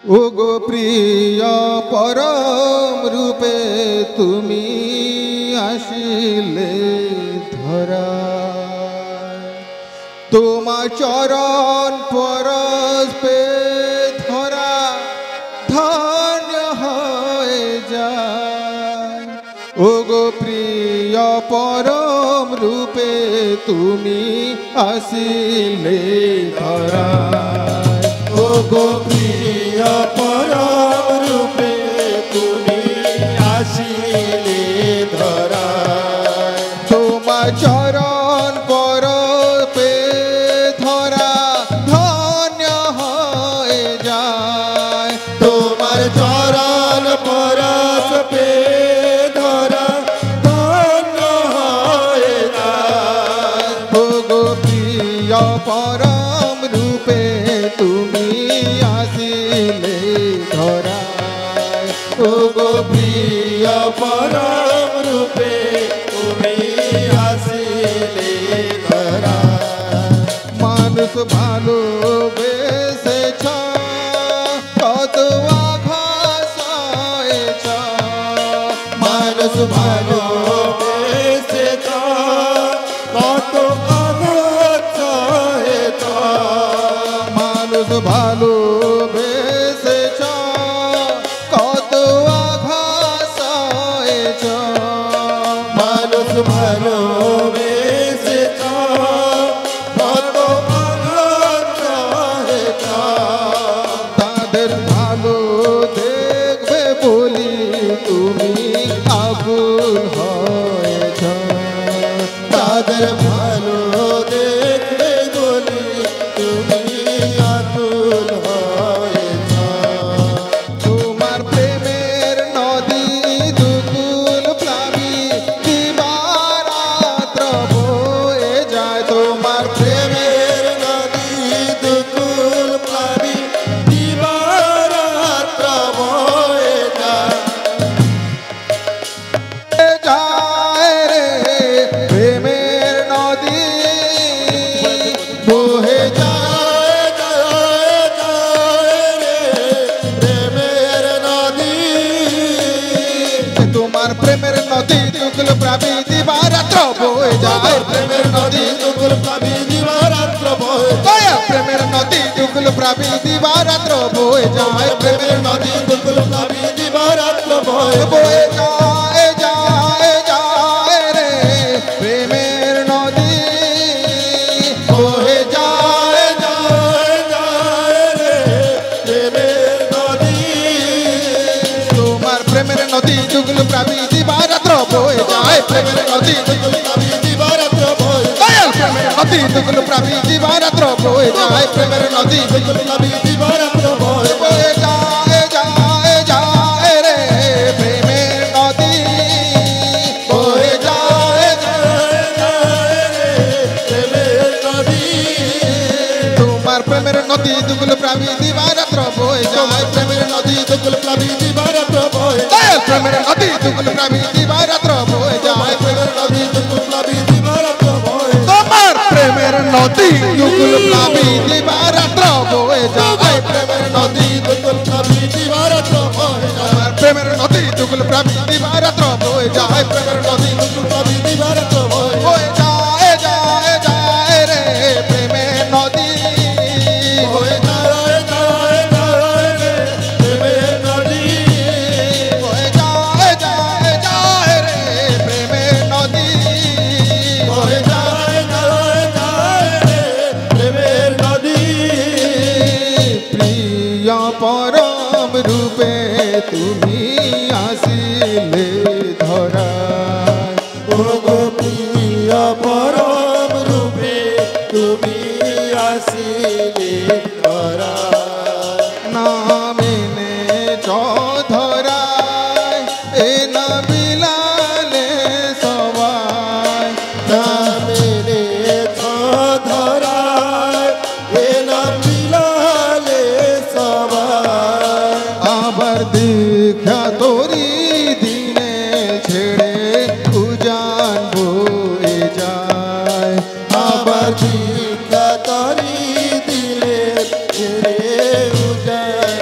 ওগো প্রিয় পরম রূপে তুমি আসিলে ধরা, তোমার চরণ পরশ পে ধরা ধন্য হয়ে যায়। ওগো প্রিয় পরম রূপে তুমি আসিলে ধরা, ওগো প্রিয় পরম রূপে তুমি আসিলে ধরা, তোমার চরণ পরপে ধরা ধন্য হয়ে যায়। তোমার চরণ পরশ পে ধরা ধন্য হয়ে যায়। ওগো প্রিয় পরম রূপে তুমি আসিলে ধরা, ওগো প্রিয় পরম রূপে তুমি আসিলে ধরা, মানুষ ভালোবেসেছ কত আঘাত সয়েছ, মানুষ ভালোবেসেছ কত আঘাত সয়েছ, মানুষ ভালোবেসেছ কত আঘাত সয়েছ, মানুষ ভালোবেসেছ কত আঘাত সয়েছ, তাদের ভালো দেখবে বলি তুমি আগুন হয়েছ, তাদের ভালো দেখবে বলি তুমি আকুল হয়েছ, তোমার প্রেমের নদী দুকুল প্লাবী দিবারাত্র বয়ে যায়। তোমার প্রেমের নদী দুকুল প্লাবী দিবারাত্র বয়ে যায়, যায় রে প্রেমের নদী বহে যায়। যায় যায় রে প্রেমের নদী, তোমার প্রেমের নদী দুকুল প্লাবী দিবারাত্র বয়ে যায়। প্রেমের নদী দুকুল প্লাবী দিবারাত্র বয়ে দয়া প্রেমের নদী দুকুল প্লাবী দিবারাত্র বয়ে যায়। প্রেমের নদী দুকুল প্লাবী দিবারাত্র বয়ে বয়ে যায় যায় যায় রে প্রেমের নদী বয়ে যায়। যায় যায় রে প্রেমের নদী, তোমার প্রেমের নদী দুগুল প্লাবী দিবারাত্র বয়ে যায়। প্রেমের নদী দুকুল প্লাবী দিবারাত্র বয়ে দয়াল প্রেমের নদী দুগুল প্লাবী দিবারাত্র বয়ে যায়। প্রেমের নদী দুকুল প্লাবী দিবারাত্র বয়ে বয়ে যায় যায় যায় রে প্রেমের নদী বয়ে যায়। যায় যায় রে প্রেমের নদী, তোমার প্রেমের নদী দুগুল প্লাবী দিবারাত্র বয়ে যায়। প্রেমের নদী দুকুল প্লাবী দিবারাত্র বয়ে দয়াল প্রেমের নদী দুগুল প্লাবী দিবারাত্র বয়ে যায়। প্রেমের নদী দুকুল প্লাবী দিবারাত্র বয়ে তোমার প্রেমের নদী দুগুল প্লাবী দিবারাত্র বয়ে যায়। প্রেমের নদী দুকুল প্লাবী দিবারাত্র বয়ে তোমার প্রেমের নদী দুগুল প্লাবী দিবারাত্র বয়ে যায়। প্রেমের নদী দুকুল প্লাবী দিবারাত্র বয়ে বয়ে যায় যায় যায় রে প্রেমের নদী বয়ে যায় যায় যায় রে প্রেমের নদী, বয়ে যায় যায় যায় রে প্রেমের নদী বয়ে যায় যায় যায় রে প্রেমের নদী, প্রিয় পরম রূপে তুমি আসিলে ধরা, ওগো প্রিয় পরম রূপে তুমি আসিলে ধরা, নামেনে চধরায় এ না বিলালে সবাই, নামেরে ধরায় এ নাম বিলালে সবাই, আবার দীক্ষা তোরি দিনে ছেড়ে উজান বয়ে যায়। আবার দীক্ষা তরি দিলে ছেড়ে উজান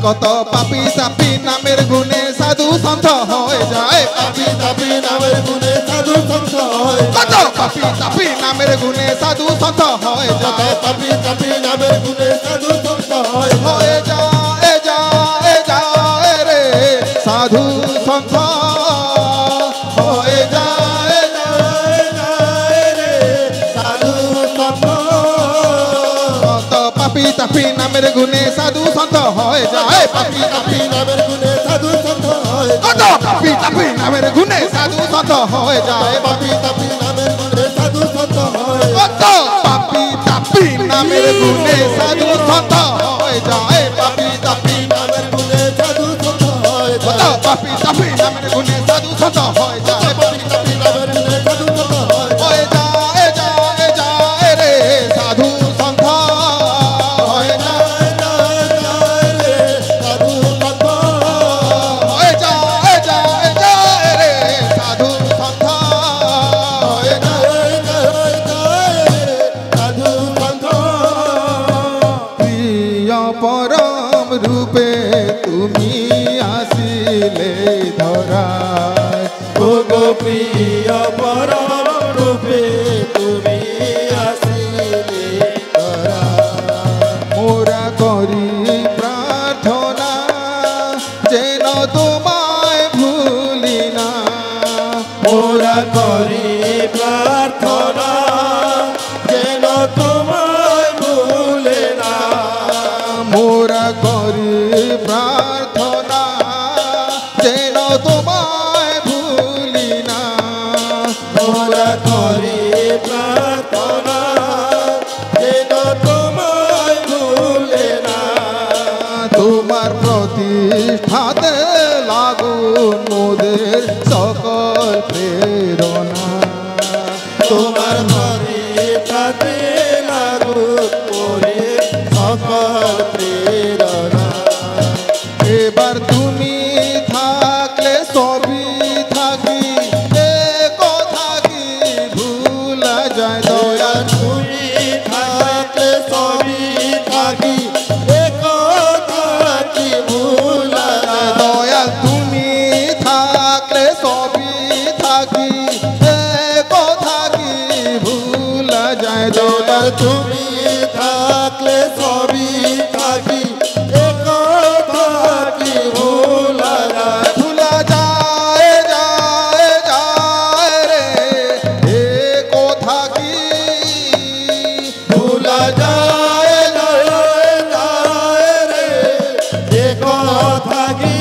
কত পাপি তাপি নামের গুণে সাধু সন্ত হয়ে যায় পাপি তাপি নামের গুণে সাধু সন্ত হয়ে কত পাপি তাপি নামের গুণে সাধু সন্ত হয়ে কত যায় পাপি তাপি নামের গুণে সাধু সন্ত হয়ে হয়ে যায় রে সাধু সন্ত হয়ে যায় রে সাধু সন্ত কত পাপি তাপি নামের গুণে সাধু সন্ত হয়ে যায় পাপি তাপি নামের গুণে সাধু সন্ত হয়ে কত পাপি তাপি নামের গুণে সাধু সন্ত হয়ে যায় পাপি তাপি নামের গুণে সাধু সন্ত হয়ে কত পাপি তাপি নামের গুণে সাধু সন্ত হয়ে যায় পাপি তাপি নামের গুণে সাধু সন্ত হয়ে কত পাপি তাপি নামের গুণে সাধু সন্ত হয়ে যায় পাপি তাপি নামের গুণে সাধু সন্ত হয়ে হয়ে যায় রে সাধু সন্ত হয়ে যায় সাধু সন্ত হয়ে যায় রে সাধু সন্ত হয়ে যায় সাধু সন্ত প্রিয় পরম রূপে তুমি আসিলে ধরায় গো প্রিয় পরম রূপে তুমি আসিলে ধরা মোরা করি প্রার্থনা যেন তোমায় ভুলি না মোরা করি প্রার্থনা যেন তোমায় ভুলে না মোরা করি প্রার্থনা যেন তোমায় ভুলি না মোরা করি প্রার্থনা যেন তোমায় ভুলে না তোমার প্রতিষ্ঠাতে লাগুন মোদের সকল প্রেরণা তোমার ঘরে তাতে লাগু করে সকল প্রেরণা এবার তুমি থাকলে সবই থাকি এ কথা কি ভুলা যায় দয়া তুমি থাকলে সবই থাকি এ কথা কি ভুলা যায় দয়াল তুমি থাকলে সবই থাকি এ কথা কি ভুলা যায় দয়াল তুমি থাকলে সবই থাকি এ কথা কি ভুলা যায় ভুলা যায় রে এ কথা কি ভুলা যায় রে এ কথা কি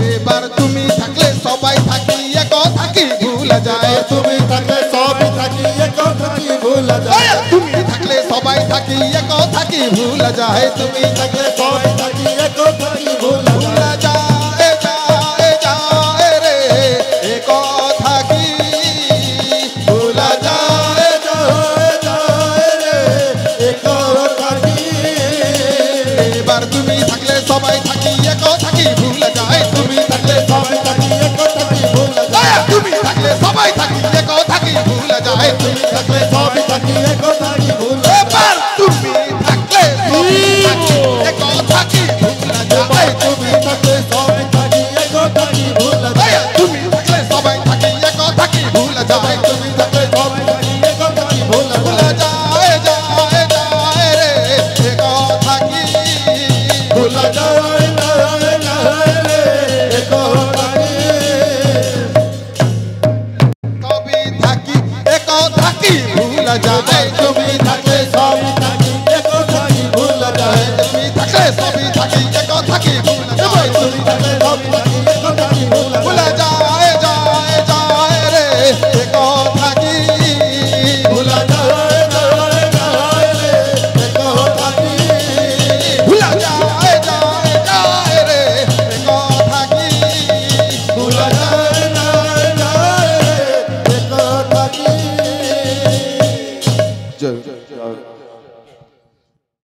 এবার তুমি থাকলে সবাই থাকি এ কথা কি ভুলা যায় তুমি থাকলে সবই থাকি এ কথা কি ভুলা যায় তুমি থাকলে সবাই থাকি এ কথা কি ভুলা যায় তুমি থাকলে সবই